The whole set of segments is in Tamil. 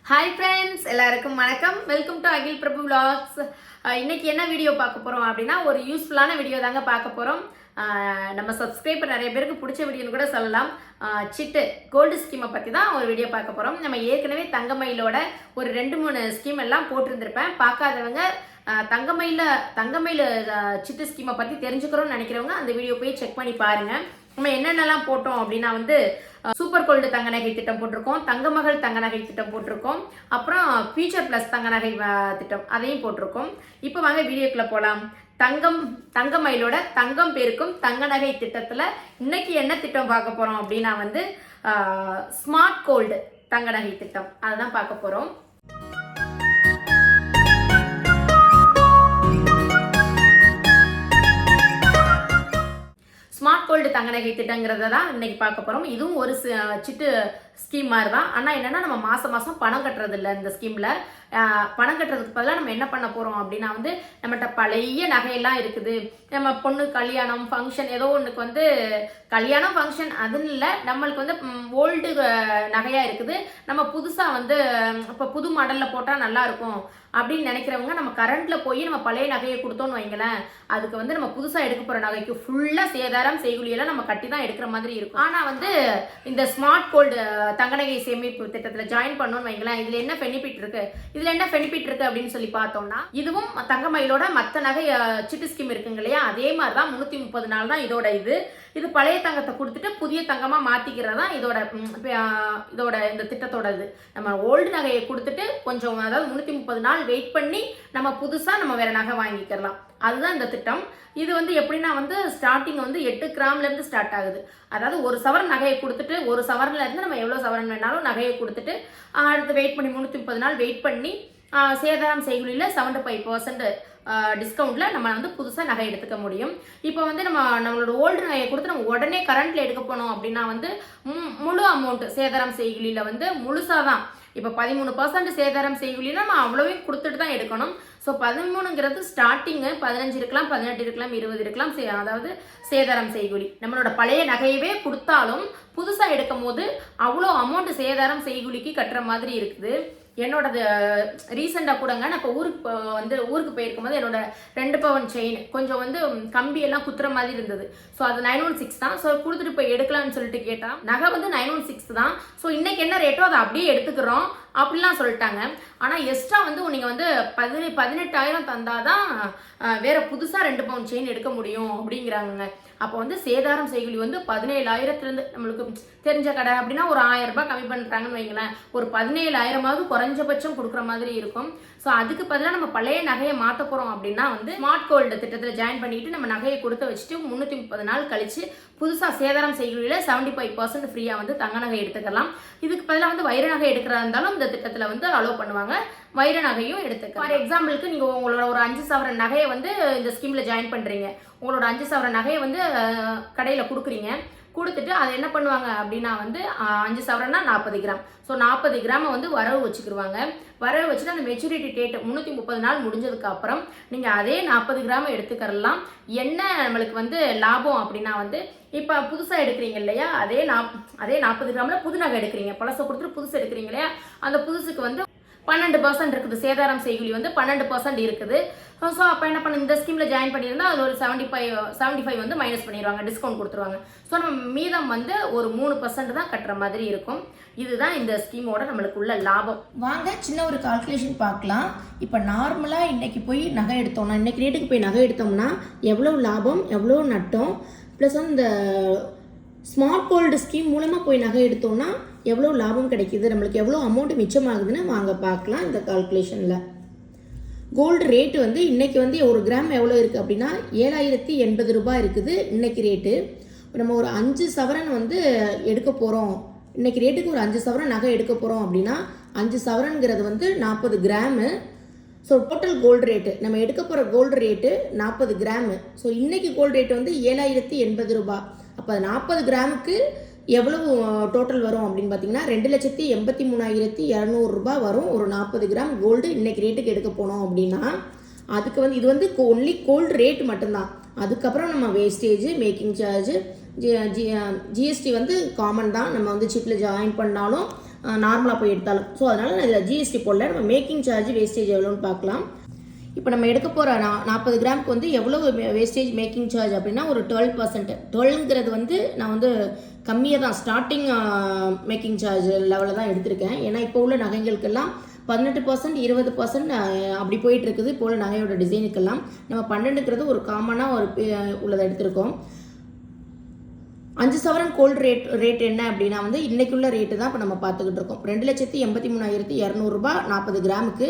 ஹாய் ஃப்ரெண்ட்ஸ், எல்லாருக்கும் வணக்கம். Welcome to Akil Prabhu vlogs. இன்னைக்கு என்ன வீடியோ பார்க்க போகிறோம் அப்படின்னா, ஒரு யூஸ்ஃபுல்லான வீடியோ தாங்க பார்க்க போகிறோம். நம்ம சப்ஸ்கிரைபர் நிறைய பேருக்கு பிடிச்ச வீடியோன்னு கூட சொல்லலாம். சிட்டு கோல்டு ஸ்கீமை பற்றி தான் ஒரு வீடியோ பார்க்க போகிறோம். நம்ம ஏற்கனவே தங்கமயிலோட ஒரு 2-3 ஸ்கீம் எல்லாம் போட்டிருந்திருப்பேன். பார்க்காதவங்க தங்கமயில் சிட்டு ஸ்கீமை பற்றி தெரிஞ்சுக்கிறோம்னு நினைக்கிறவங்க அந்த வீடியோ போய் செக் பண்ணி பாருங்கள். நம்ம என்னென்னலாம் போட்டோம் அப்படின்னா சூப்பர் கோல்டு தங்க நகை திட்டம் போட்டிருக்கோம், தங்கமகள் தங்க நகை திட்டம் போட்டிருக்கோம், அப்புறம் ஃபியூச்சர் பிளஸ் தங்க நகை திட்டம் அதையும் போட்டிருக்கோம். இப்போ வாங்க வீடியோக்குள்ள போகலாம். தங்கமயிலோட தங்கம் பேருக்கும் தங்க நகை திட்டத்தில் இன்னைக்கு என்ன திட்டம் பார்க்க போகிறோம் அப்படின்னா ஸ்மார்ட் கோல்டு தங்க நகை திட்டம் அதுதான் பார்க்க போகிறோம். ஸ்மார்ட் கோல்டு தங்க நகை திட்டங்கிறத தான் இன்னைக்கு பார்க்க போகிறோம். இதுவும் ஒரு சிட்டு ஸ்கீம் மாதிரி தான். ஆனால் என்னென்னா, நம்ம மாதம் மாதம் பணம் கட்டுறது இல்லை. இந்த ஸ்கீமில் பணம் கட்டுறதுக்கு பதிலாக நம்ம என்ன பண்ண போகிறோம் அப்படின்னா நம்மகிட்ட பழைய நகையெல்லாம் இருக்குது. நம்ம பொண்ணு கல்யாணம் ஃபங்க்ஷன் ஏதோ ஒன்றுக்கு கல்யாணம் ஃபங்க்ஷன் அதுன்னு இல்லை, நம்மளுக்கு ஓல்டு நகையாக இருக்குது. நம்ம புதுசாக இப்போ புது மாடலில் போட்டால் நல்லாயிருக்கும் அப்படின்னு நினைக்கிறவங்க நம்ம கரண்ட்டில் போய் நம்ம பழைய நகையை கொடுத்தோன்னு வைங்களேன், அதுக்கு நம்ம புதுசாக எடுக்க போகிற நகைக்கு ஃபுல்லாக சேதாரம் செய்குலியெல்லாம் நம்ம கட்டி தான் எடுக்கிற மாதிரி இருக்கும். ஆனால் இந்த ஸ்மார்ட் கோல்டு தங்க நகை சேமிப்பு திட்டத்தில் ஜாயின் பண்ணோன்னு வைங்களேன், இதில் என்ன பெனிஃபிட் இருக்கு அப்படின்னு சொல்லி பார்த்தோம்னா, இதுவும் தங்கமயிலோட மற்ற நகை சிட்டு ஸ்கீம் இருக்குங்க இல்லையா, அதே மாதிரி தான் 330 நாள் தான் இதோட இது பழைய தங்கத்தை கொடுத்துட்டு புதிய தங்கமா மாத்திக்கிறது தான் இதோட இந்த திட்டத்தோட நம்ம ஓல்டு நகையை கொடுத்துட்டு கொஞ்சம், அதாவது 330 நாள் வெயிட் பண்ணி நம்ம புதுசா நம்ம வேற நகை வாங்கிக்கலாம். அதுதான் இந்த திட்டம். இது எப்படின்னா ஸ்டார்டிங் 8 கிராம்ல இருந்து ஸ்டார்ட் ஆகுது. அதாவது ஒரு சவரன் நகையை கொடுத்துட்டு, ஒரு சவரன்ல இருந்து நம்ம எவ்வளவு சவரன் வேணாலும் நகையை கொடுத்துட்டு அடுத்து வெயிட் பண்ணி 330 நாள் வெயிட் பண்ணி சேதாரம் செய்குலியில் 75% டிஸ்கவுண்ட்ல நம்ம புதுசாக நகை எடுத்துக்க முடியும். இப்போ நம்மளோட ஓல்டு நகையை கொடுத்து நம்ம உடனே கரண்ட்ல எடுக்க போனோம் அப்படின்னா முழு அமௌண்ட் சேதாரம் செய்குலியில் முழுசாக தான். இப்போ 13% சேதாரம் செய்குலின்னா நம்ம அவ்வளோவையும் கொடுத்துட்டு தான் எடுக்கணும். ஸோ 13ங்கிறது ஸ்டார்டிங்கு 15 இருக்கலாம், 18 இருக்கலாம், 20 இருக்கலாம். அதாவது சேதாரம் செய்குலி நம்மளோட பழைய நகையவே கொடுத்தாலும் புதுசாக எடுக்கும் போது அவ்வளோ அமௌண்ட் சேதாரம் செய்குலிக்கு கட்டுற மாதிரி இருக்குது. என்னோட ரீசெண்டாக கூடங்க, நான் இப்போ ஊருக்கு போயிருக்கும் போது என்னோட 2 பவுன் செயின் கொஞ்சம் கம்பியெல்லாம் குத்துற மாதிரி இருந்தது. ஸோ அது 916 தான். ஸோ கொடுத்துட்டு போய் எடுக்கலாம்னு சொல்லிட்டு கேட்டால் நகை 916 தான். ஸோ இன்னைக்கு என்ன ரேட்டோ அதை அப்படியே எடுத்துக்கிறோம் அப்படிலாம் சொல்லிட்டாங்க. ஆனால் எக்ஸ்ட்ரா நீங்கள் 18,000 தந்தாதான் வேற புதுசாக 2 பவுன் செயின் எடுக்க முடியும் அப்படிங்கிறாங்க. அப்போ சேதாரம் செய்குலி 17,000லேருந்து நம்மளுக்கு தெரிஞ்ச கடை அப்படின்னா ஒரு 1000 ரூபாய் கம்மி பண்ணுறாங்கன்னு வைங்களேன், ஒரு 17,000 குறைஞ்சபட்சம் கொடுக்குற மாதிரி இருக்கும். ஸோ அதுக்கு பதிலாக நம்ம பழைய நகையை மாற்ற போகிறோம் அப்படின்னா ஸ்மார்ட் கோல்டு திட்டத்தில் ஜாயின் பண்ணிட்டு நம்ம நகையை கொடுத்து வச்சுட்டு 330 நாள் கழிச்சு புதுசாக சேதாரம் செய்குலியில் 75% ஃப்ரீயாக தங்க நகை எடுத்துக்கலாம். இதுக்கு பதிலாக வைர நகை எடுக்கிறதா இருந்தாலும் இந்த திட்டத்தில் அலோவ் பண்ணுவாங்க. வைர நகையும் எடுத்துக்கலாம். ஃபார் எக்ஸாம்பிளுக்கு நீங்கள் உங்களோட ஒரு 5 சவரன் நகையை இந்த ஸ்கீமில் ஜாயின் பண்ணுறீங்க. உங்களோட 5 சவரன் நகையை கடையில் கொடுக்குறீங்க. கொடுத்துட்டு அதை என்ன பண்ணுவாங்க அப்படின்னா 5 சவரன்னா 40 கிராம். ஸோ 40 கிராமை வரவு வச்சுக்கிடுவாங்க. வரவு வச்சுட்டு அந்த மெச்சூரிட்டி டேட் 330 நாள் முடிஞ்சதுக்கு அப்புறம் நீங்கள் அதே 40 கிராம் எடுத்துக்கலாம். என்ன நம்மளுக்கு லாபம் அப்படின்னா இப்போ புதுசாக எடுக்கிறீங்க இல்லையா, அதே 40 கிராமில் புது நகை எடுக்கிறீங்க. பழசை கொடுத்துட்டு புதுசு எடுக்கிறீங்க இல்லையா, அந்த புதுசுக்கு 12% இருக்குது. சேதாரம் செய்குலி 12% இருக்குது. ஸோ அப்போ என்ன பண்ண, இந்த ஸ்கீமில் ஜாயின் பண்ணியிருந்தால் அது ஒரு 75 மைனஸ் பண்ணிடுவாங்க, டிஸ்கவுண்ட் கொடுத்துருவாங்க. ஸோ நம்ம மீதம் ஒரு 3% தான் கட்டுற மாதிரி இருக்கும். இதுதான் இந்த ஸ்கீமோட நம்மளுக்கு உள்ள லாபம். வாங்க சின்ன ஒரு கால்குலேஷன் பார்க்கலாம். இப்போ நார்மலாக இன்றைக்கி போய் நகை எடுத்தோம்னா, இன்றைக்கி ரேட்டுக்கு போய் நகை எடுத்தோம்னா எவ்வளோ லாபம் எவ்வளோ நட்டம், ப்ளஸ் இந்த ஸ்மார்ட் கோல்டு ஸ்கீம் மூலமாக போய் நகை எடுத்தோம்னா எவ்வளோ லாபம் கிடைக்கிது, நம்மளுக்கு எவ்வளோ அமௌண்ட் மிச்சமாகுதுன்னு வாங்க பார்க்கலாம். இந்த கால்குலேஷனில் கோல்டு ரேட்டு இன்றைக்கி ஒரு கிராம் எவ்வளோ இருக்குது அப்படின்னா 7,080 ரூபாய் இருக்குது இன்றைக்கி ரேட்டு. நம்ம ஒரு 5 சவரன் எடுக்க போகிறோம், இன்றைக்கி ரேட்டுக்கு ஒரு 5 சவரன் நகை எடுக்க போகிறோம் அப்படின்னா 5 சவரன்கிறது 40 gram. So total gold rate நம்ம எடுக்க போகிற கோல்டு ரேட்டு 40 கிராமு. ஸோ இன்றைக்கி கோல்டு ரேட்டு 7,080 ரூபாய். அப்போ 40 கிராமுக்கு எவ்வளவு டோட்டல் வரும் அப்படின்னு பார்த்தீங்கன்னா 2,83,200 ரூபாய் வரும். ஒரு 40 கிராம் கோல்டு இன்னைக்கு ரேட்டுக்கு எடுக்க போனோம் அப்படின்னா அதுக்கு இது ஒன்லி கோல்டு ரேட் மட்டும்தான். அதுக்கப்புறம் நம்ம wastage, making charge, GST common தான். நம்ம சிப்பில் ஜாயின் பண்ணாலும் நார்மலாக போய் எடுத்தாலும். ஸோ அதனால் நான் இதில் ஜிஎஸ்டி போடல. நம்ம மேக்கிங் சார்ஜ் வேஸ்டேஜ் எவ்வளோன்னு பார்க்கலாம். இப்போ நம்ம எடுக்க போகிற 40 கிராமுக்கு வந்து எவ்வளோ வேஸ்டேஜ் மேக்கிங் சார்ஜ் அப்படின்னா ஒரு 12%. 12ங்கிறது வந்து நான் வந்து கம்மியாக தான் ஸ்டார்டிங் மேக்கிங் சார்ஜ் லெவலில் தான் எடுத்திருக்கேன். ஏன்னா இப்போ உள்ள நகைகளுக்கெல்லாம் 18%, 20% அப்படி போயிட்டு இருக்குது இப்போ உள்ள நகையோட டிசைனுக்கெல்லாம். நம்ம 12ங்கிறது ஒரு காமனாக உள்ளதை எடுத்திருக்கோம். 5 சவரன் கோல்டு ரேட் என்ன அப்படின்னா வந்து இன்றைக்குள்ள ரேட்டு தான் இப்போ நம்ம பார்த்துக்கிட்டு இருக்கோம். 2,83,200 ரூபாய் 40 கிராமுக்கு.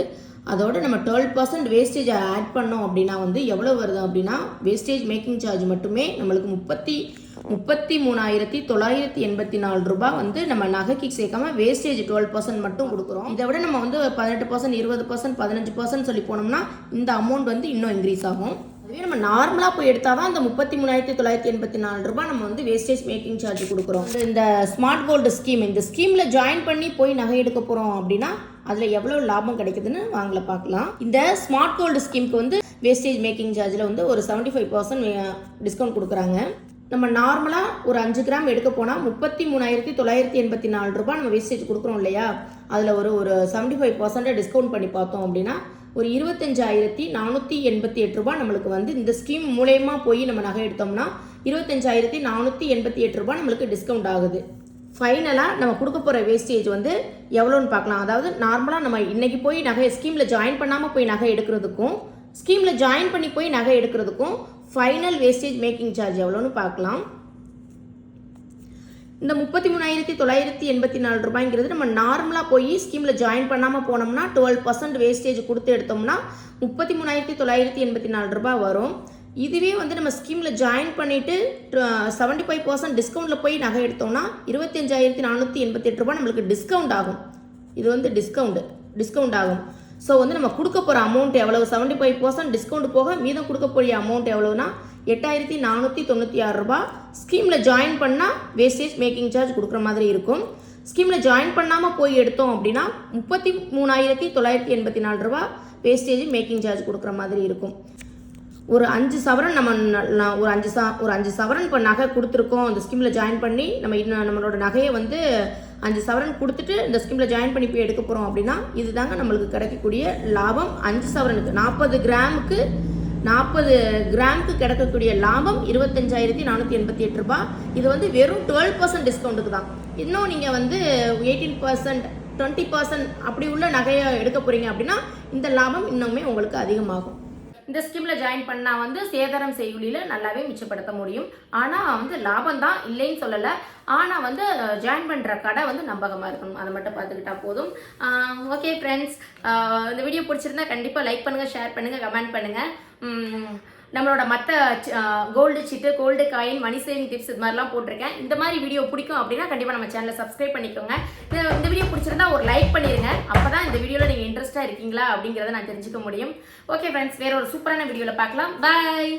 அதோட நம்ம 12% வேஸ்டேஜ் ஆட் பண்ணோம் அப்படின்னா வந்து எவ்வளோ வருது அப்படின்னா வேஸ்டேஜ் மேக்கிங் சார்ஜ் மட்டுமே நம்மளுக்கு 33,984 ரூபாய் வந்து நம்ம நகைக்கு சேர்க்காம வேஸ்டேஜ் 12% மட்டும் கொடுக்குறோம். இதை விட நம்ம வந்து 18%, 20%, 15% சொல்லி போனோம்னா இந்த அமௌண்ட் வந்து இன்னும் இன்க்ரீஸ் ஆகும். அதுவே நம்ம நார்மலாக போய் எடுத்தால் தான் இந்த 33,984 ரூபாய் நம்ம வந்து வேஸ்டேஜ் மேக்கிங் சார்ஜ் கொடுக்குறோம். இந்த ஸ்மார்ட் கோல்டு ஸ்கீம், இந்த ஸ்கீமில் ஜாயின் பண்ணி போய் நகை எடுக்க போகிறோம் அப்படின்னா அதில் எவ்வளோ லாபம் கிடைக்குதுன்னு வாங்கல பார்க்கலாம். இந்த ஸ்மார்ட் கோல்டு ஸ்கீமுக்கு வந்து வேஸ்டேஜ் மேக்கிங் சார்ஜில் வந்து ஒரு 75% டிஸ்கவுண்ட் கொடுக்குறாங்க. நம்ம நார்மலாக ஒரு 5 கிராம் எடுக்க போனால் 33,984 ரூபாய் நம்ம வேஸ்டேஜ் கொடுக்குறோம் இல்லையா, அதில் ஒரு 75% டிஸ்கவுண்ட் பண்ணி பார்த்தோம் அப்படின்னா ஒரு 25,488 ரூபாய் நம்மளுக்கு வந்து இந்த ஸ்கீம் மூலயமா போய் நம்ம நகை எடுத்தோம்னா 25,488 ரூபாய் நம்மளுக்கு டிஸ்கவுண்ட் ஆகுது. ஃபைனலாக நம்ம கொடுக்க போகிற வேஸ்டேஜ் வந்து எவ்வளோன்னு பார்க்கலாம். அதாவது நார்மலாக நம்ம இன்றைக்கி போய் நகை ஸ்கீமில் ஜாயின் பண்ணாமல் போய் நகை எடுக்கிறதுக்கும் ஸ்கீமில் ஜாயின் பண்ணி போய் நகை எடுக்கிறதுக்கும் ஃபைனல் வேஸ்டேஜ் மேக்கிங் சார்ஜ் எவ்வளோன்னு பார்க்கலாம். இந்த 33,984 ரூபாய்ங்கிறது நம்ம நார்மலாக போய் ஸ்கீமில் ஜாயின் பண்ணாமல் போனோம்னா 12% வேஸ்டேஜ் கொடுத்து எடுத்தோம்னா 33,984 ரூபாய் வரும். இதுவே வந்து நம்ம ஸ்கீமில் ஜாயின் பண்ணிவிட்டு 75% டிஸ்கவுண்ட்டில் போய் நகை எடுத்தோம்னா 25,488 ரூபாய் நம்மளுக்கு டிஸ்கவுண்ட் ஆகும். இது வந்து டிஸ்கவுண்ட் ஆகும். ஸோ வந்து நம்ம கொடுக்க போகிற அமௌண்ட் எவ்வளவு, 75% டிஸ்கவுண்ட் போக மீதம் கொடுக்கக்கூடிய அமௌண்ட் எவ்வளோனா 8,496 ரூபாய். ஸ்கீமில் ஜாயின் பண்ணால் வேஸ்டேஜ் மேக்கிங் சார்ஜ் கொடுக்குற மாதிரி இருக்கும். ஸ்கீமில் ஜாயின் பண்ணாமல் போய் எடுத்தோம் அப்படின்னா 33,984 ரூபாய் வேஸ்டேஜ் மேக்கிங் சார்ஜ் கொடுக்குற மாதிரி இருக்கும். ஒரு 5 சவரன் நம்ம ஒரு 5 சவரன் இப்போ நகை கொடுத்துருக்கோம். இந்த ஸ்கீமில் ஜாயின் பண்ணி நம்மளோட நகையை வந்து 5 சவரன் கொடுத்துட்டு இந்த ஸ்கீமில் ஜாயின் பண்ணி போய் எடுக்க போகிறோம் அப்படின்னா இதுதாங்க நம்மளுக்கு கிடைக்கக்கூடிய லாபம். 5 சவரனுக்கு 40 கிராமுக்கு கிடைக்கக்கூடிய லாபம் 25,488 ரூபாய். இது வந்து வெறும் 12% டிஸ்கவுண்ட்டுக்கு தான். இன்னும் நீங்கள் வந்து 18%, 20% அப்படி உள்ள நகையை எடுக்க போகிறீங்க அப்படின்னா இந்த லாபம் இன்னுமே உங்களுக்கு அதிகமாகும். இந்த ஸ்கீமில் ஜாயின் பண்ணால் வந்து சேதாரம் செய்கூலியில் நல்லாவே மிச்சப்படுத்த முடியும். ஆனால் வந்து லாபம் தான் இல்லைன்னு சொல்லலை. ஆனால் வந்து ஜாயின் பண்ணுற கடை வந்து நம்பகமாக இருக்கணும், அதை மட்டும் பார்த்துக்கிட்டா போதும். ஓகே ஃப்ரெண்ட்ஸ், இந்த வீடியோ பிடிச்சிருந்தா கண்டிப்பாக லைக் பண்ணுங்கள், ஷேர் பண்ணுங்கள், கமெண்ட் பண்ணுங்கள். நம்மளோட மற்ற கோல்டு சீட்டு, gold coin, money saving tips இது மாதிரிலாம் போட்டிருக்கேன். இந்த மாதிரி வீடியோ பிடிக்கும் அப்படின்னா கண்டிப்பாக நம்ம சேனலை சப்ஸ்கிரைப் பண்ணிக்கோங்க. இந்த வீடியோ பிடிச்சிருந்தா ஒரு லைக் பண்ணிடுங்க. அப்போ தான் இந்த வீடியோவில் நீங்கள் இன்ட்ரெஸ்ட்டாக இருக்கீங்களா அப்படிங்கிறத நான் தெரிஞ்சுக்க முடியும். ஓகே ஃப்ரெண்ட்ஸ், வேற ஒரு சூப்பரான வீடியோவில் பார்க்கலாம். பாய்.